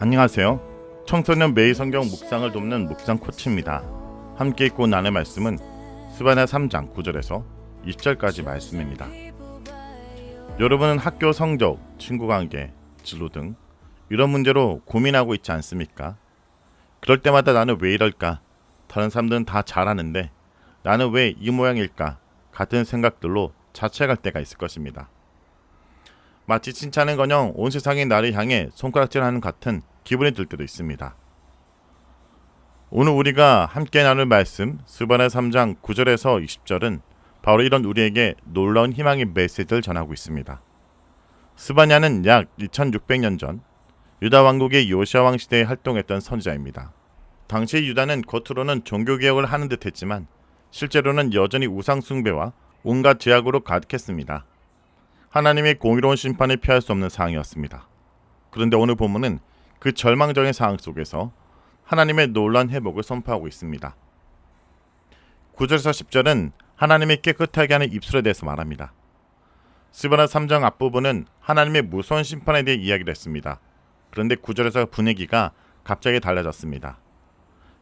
안녕하세요. 청소년 매일 성경 묵상을 돕는 묵상 코치입니다. 함께 읽고 나눌 말씀은 스바냐 3장 9절에서 20절까지 말씀입니다. 여러분은 학교 성적, 친구 관계, 진로 등 이런 문제로 고민하고 있지 않습니까? 그럴 때마다 나는 왜 이럴까? 다른 사람들은 다 잘하는데 나는 왜 이 모양일까? 같은 생각들로 자책할 때가 있을 것입니다. 마치 칭찬은커녕 온 세상이 나를 향해 손가락질하는 같은 기분이 들 때도 있습니다. 오늘 우리가 함께 나눌 말씀 스바냐 3장 9절에서 20절은 바로 이런 우리에게 놀라운 희망의 메시지를 전하고 있습니다. 스바냐는 약 2600년 전 유다 왕국의 요시아 왕 시대에 활동했던 선지자입니다. 당시 유다는 겉으로는 종교개혁을 하는 듯 했지만 실제로는 여전히 우상 숭배와 온갖 죄악으로 가득했습니다. 하나님의 공의로운 심판을 피할 수 없는 상황이었습니다. 그런데 오늘 본문은 그 절망적인 상황 속에서 하나님의 놀라운 회복을 선포하고 있습니다. 9절에서 10절은 하나님의 깨끗하게 하는 입술에 대해서 말합니다. 스바냐 3장 앞부분은 하나님의 무서운 심판에 대해 이야기를 했습니다. 그런데 9절에서 분위기가 갑자기 달라졌습니다.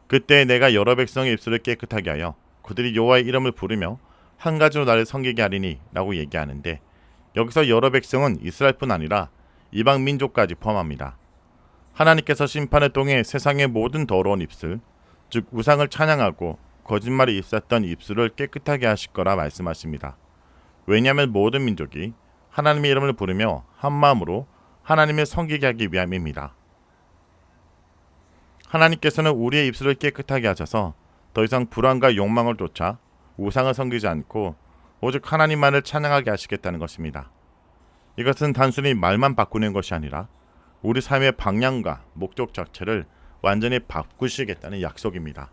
그때 내가 여러 백성의 입술을 깨끗하게 하여 그들이 여호와의 이름을 부르며 한 가지로 나를 섬기게 하리니 라고 얘기하는데, 여기서 여러 백성은 이스라엘뿐 아니라 이방 민족까지 포함합니다. 하나님께서 심판을 통해 세상의 모든 더러운 입술, 즉 우상을 찬양하고 거짓말이 있었던 입술을 깨끗하게 하실 거라 말씀하십니다. 왜냐하면 모든 민족이 하나님의 이름을 부르며 한 마음으로 하나님을 섬기게 하기 위함입니다. 하나님께서는 우리의 입술을 깨끗하게 하셔서 더 이상 불안과 욕망을 쫓아 우상을 섬기지 않고 오직 하나님만을 찬양하게 하시겠다는 것입니다. 이것은 단순히 말만 바꾸는 것이 아니라 우리 삶의 방향과 목적 자체를 완전히 바꾸시겠다는 약속입니다.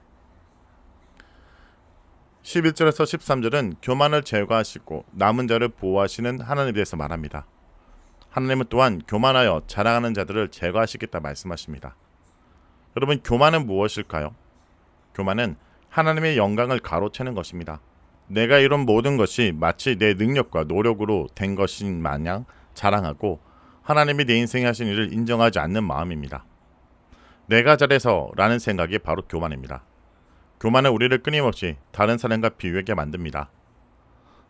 11절에서 13절은 교만을 제거하시고 남은 자를 보호하시는 하나님에 대해서 말합니다. 하나님은 또한 교만하여 자랑하는 자들을 제거하시겠다 말씀하십니다. 여러분, 교만은 무엇일까요? 교만은 하나님의 영광을 가로채는 것입니다. 내가 이룬 모든 것이 마치 내 능력과 노력으로 된 것인 마냥 자랑하고 하나님이 내 인생에 하신 일을 인정하지 않는 마음입니다. 내가 잘해서 라는 생각이 바로 교만입니다. 교만은 우리를 끊임없이 다른 사람과 비교하게 만듭니다.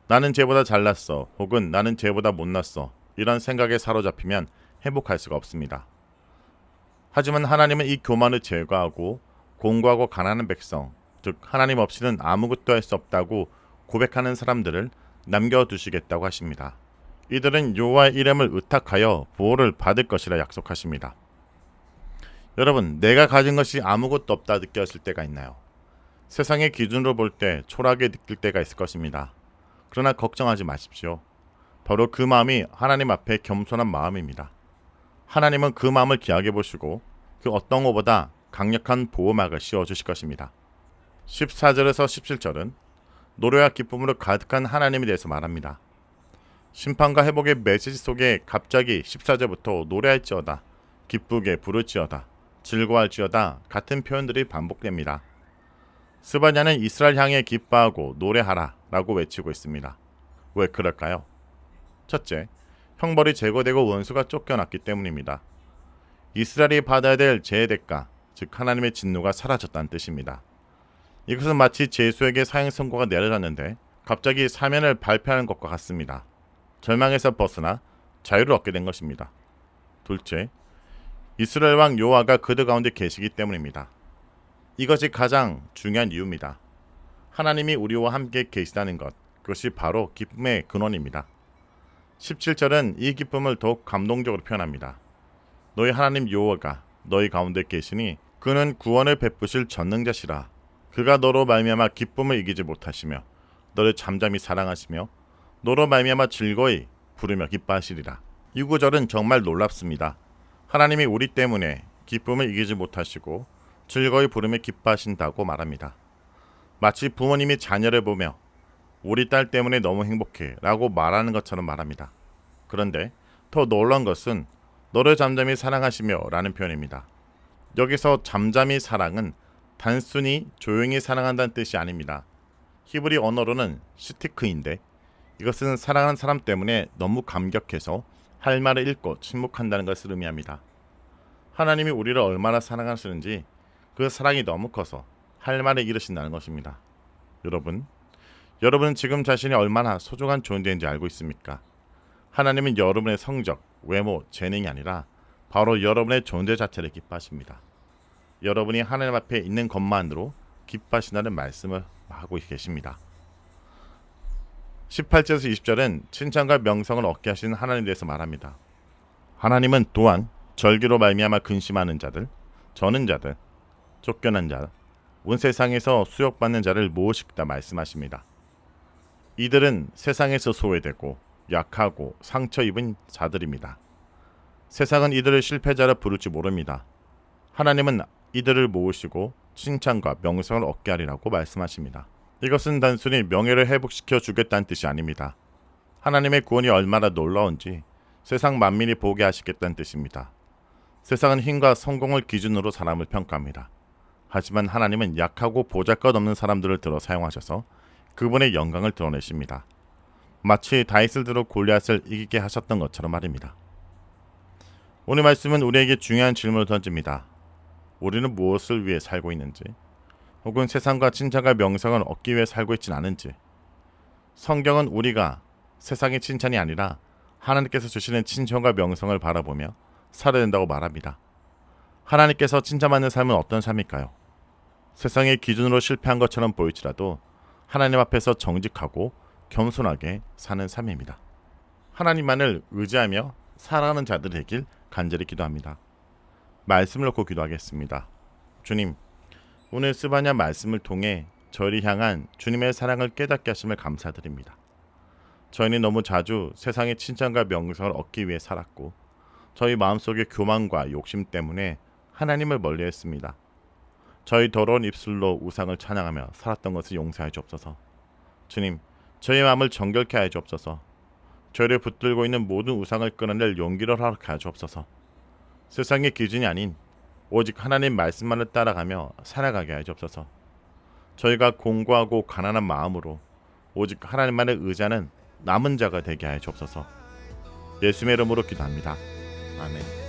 나는 쟤보다 잘났어, 혹은 나는 쟤보다 못났어, 이런 생각에 사로잡히면 행복할 수가 없습니다. 하지만 하나님은 이 교만을 제거하고 공고하고 가난한 백성, 즉 하나님 없이는 아무것도 할 수 없다고 고백하는 사람들을 남겨두시겠다고 하십니다. 이들은 여호와의 이름을 의탁하여 보호를 받을 것이라 약속하십니다. 여러분, 내가 가진 것이 아무것도 없다 느껴질 때가 있나요? 세상의 기준으로 볼 때 초라하게 느낄 때가 있을 것입니다. 그러나 걱정하지 마십시오. 바로 그 마음이 하나님 앞에 겸손한 마음입니다. 하나님은 그 마음을 귀하게 보시고 그 어떤 것보다 강력한 보호막을 씌워주실 것입니다. 14절에서 17절은 노래와 기쁨으로 가득한 하나님에 대해서 말합니다. 심판과 회복의 메시지 속에 갑자기 14절부터 노래할지어다, 기쁘게 부를지어다, 즐거워할지어다 같은 표현들이 반복됩니다. 스바냐는 이스라엘 향해 기뻐하고 노래하라 라고 외치고 있습니다. 왜 그럴까요? 첫째, 형벌이 제거되고 원수가 쫓겨났기 때문입니다. 이스라엘이 받아야 될 죄의 대가, 즉 하나님의 진노가 사라졌다는 뜻입니다. 이것은 마치 제수에게 사형 선고가 내려졌는데 갑자기 사면을 발표하는 것과 같습니다. 절망에서 벗어나 자유를 얻게 된 것입니다. 둘째, 이스라엘 왕 여호와가 그들 가운데 계시기 때문입니다. 이것이 가장 중요한 이유입니다. 하나님이 우리와 함께 계시다는 것, 그것이 바로 기쁨의 근원입니다. 17절은 이 기쁨을 더욱 감동적으로 표현합니다. 너희 하나님 여호와가 너희 가운데 계시니 그는 구원을 베푸실 전능자시라. 그가 너로 말미암아 기쁨을 이기지 못하시며 너를 잠잠히 사랑하시며 너로 말미암아 즐거이 부르며 기뻐하시리라. 이 구절은 정말 놀랍습니다. 하나님이 우리 때문에 기쁨을 이기지 못하시고 즐거이 부르며 기뻐하신다고 말합니다. 마치 부모님이 자녀를 보며 우리 딸 때문에 너무 행복해 라고 말하는 것처럼 말합니다. 그런데 더 놀라운 것은 너를 잠잠히 사랑하시며 라는 표현입니다. 여기서 잠잠히 사랑은 단순히 조용히 사랑한다는 뜻이 아닙니다. 히브리 언어로는 시티크인데 이것은 사랑하는 사람 때문에 너무 감격해서 할 말을 잃고 침묵한다는 것을 의미합니다. 하나님이 우리를 얼마나 사랑하시는지 그 사랑이 너무 커서 할 말을 잃으신다는 것입니다. 여러분은 지금 자신이 얼마나 소중한 존재인지 알고 있습니까? 하나님은 여러분의 성적, 외모, 재능이 아니라 바로 여러분의 존재 자체를 기뻐하십니다. 여러분이 하나님 앞에 있는 것만으로 기뻐하신다는 말씀을 하고 계십니다. 18절에서 20절은 칭찬과 명성을 얻게 하시는 하나님에 대해서 말합니다. 하나님은 또한 절기로 말미암아 근심하는 자들, 저는 자들, 쫓겨난 자, 온 세상에서 수욕받는 자를 모으시겠다 말씀하십니다. 이들은 세상에서 소외되고 약하고 상처 입은 자들입니다. 세상은 이들을 실패자라 부를지 모릅니다. 하나님은 이들을 모으시고 칭찬과 명성을 얻게 하리라고 말씀하십니다. 이것은 단순히 명예를 회복시켜 주겠다는 뜻이 아닙니다. 하나님의 구원이 얼마나 놀라운지 세상 만민이 보게 하시겠다는 뜻입니다. 세상은 힘과 성공을 기준으로 사람을 평가합니다. 하지만 하나님은 약하고 보잘것없는 사람들을 들어 사용하셔서 그분의 영광을 드러내십니다. 마치 다윗을 들어 골리앗을 이기게 하셨던 것처럼 말입니다. 오늘 말씀은 우리에게 중요한 질문을 던집니다. 우리는 무엇을 위해 살고 있는지, 혹은 세상과 칭찬과 명성을 얻기 위해 살고 있진 않은지. 성경은 우리가 세상의 칭찬이 아니라 하나님께서 주시는 칭찬과 명성을 바라보며 살아야 된다고 말합니다. 하나님께서 칭찬받는 삶은 어떤 삶일까요? 세상의 기준으로 실패한 것처럼 보일지라도 하나님 앞에서 정직하고 겸손하게 사는 삶입니다. 하나님만을 의지하며 살아가는 자들이 되길 간절히 기도합니다. 말씀을 놓고 기도하겠습니다. 주님, 오늘 스바냐 말씀을 통해 저희를 향한 주님의 사랑을 깨닫게 하심을 감사드립니다. 저희는 너무 자주 세상의 칭찬과 명성을 얻기 위해 살았고 저희 마음속의 교만과 욕심 때문에 하나님을 멀리했습니다. 저희 더러운 입술로 우상을 찬양하며 살았던 것을 용서하여 주옵소서. 주님, 저희 마음을 정결케 하여 주옵소서. 저희를 붙들고 있는 모든 우상을 끊어낼 용기를 허락하여 주옵소서. 세상의 기준이 아닌 오직 하나님 말씀만을 따라가며 살아가게 하여 주옵소서. 저희가 공고하고 가난한 마음으로 오직 하나님만을 의지하는 남은 자가 되게 하여 주옵소서. 예수의 이름으로 기도합니다. 아멘.